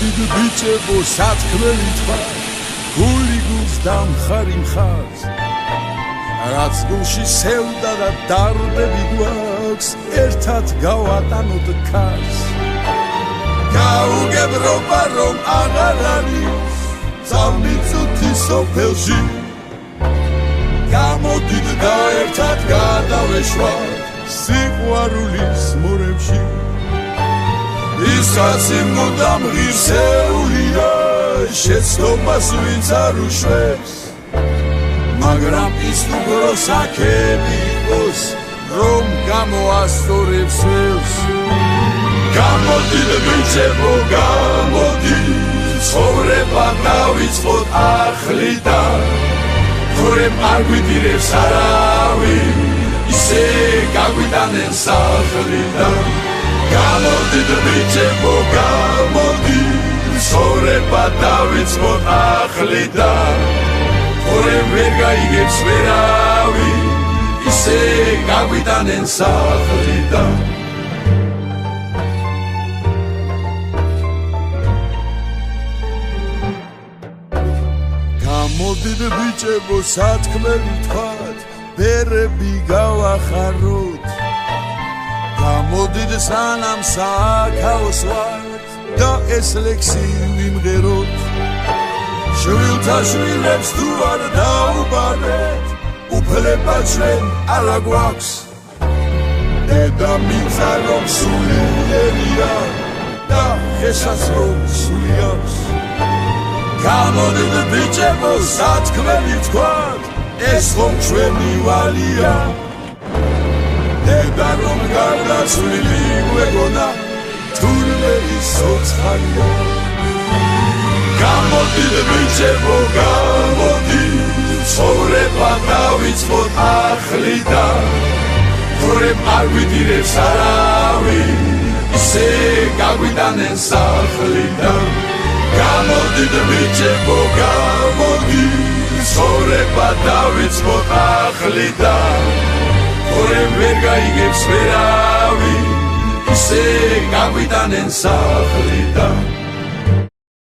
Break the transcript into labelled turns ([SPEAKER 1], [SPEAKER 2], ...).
[SPEAKER 1] გამოდიდ ბიჭებო სათქმელი თქვა გული გულს დამხარი მხარს რაც გულში სევდა და დარდები გვაქვს ერთად გავატანოთ ქარს გაუგებრობა რომ აღარ არის წამიწუთი სოფელში გამოდიდ და ერთად გადავეშვათ სიყვარულის მორებში ისაც მუდამ ღირსეულია შეცდომას ვინც არ უშვებს მაგრამ ის უგროს აქები იყოს რომ გამოასწორებს ველს გამოდიდ ბიჭებო გამოდიდ ცხოვრება დავიწყოთ ახლიდან თორემ არ გვიდირებს არავინ ისე გაგვიტანენ სახლიდან გამოდიდ ბიჭებო გამოდიდ ცხოვრება დავიწყოთ ახლიდან თორემ ვერ გაიგებს ვერავინ ისე გაგვიტანენ სახლიდან გამოდიდ ბიჭებო სათქმელი თქვათ ბერები გავახაროთ გამოდიდ სანამ საქაოს ვართ და ეს ლექსი ვიმღეროთ შვილთა შვილებს თუ არ დაუბარეთ უფლება ჩვენ არა გვაქვს დედამიწა რომ სულიერია და ესაც რომ სული აქვს გამოდიდ ბიჭებო სათქმელი თქვათ ეს ხომ ჩვენი ვალია დედა რომ გარდაცვლილი გვეგონა თურმე ის ოცხალია გამოდიდ ბიჭებო გამოდიდ ცხოვრება დავიწყოთ ახლიდან თორემ არ გვიდირებს არავინ ისე გაგვიტანენ სახლიდან გამოდიდ ბიჭებო გამოდიდ ცხოვრება დავიწყოთ ახლიდან თორემ ვერ გაიგებს ვერავინ ისე გაგვიტანენ სახლიდან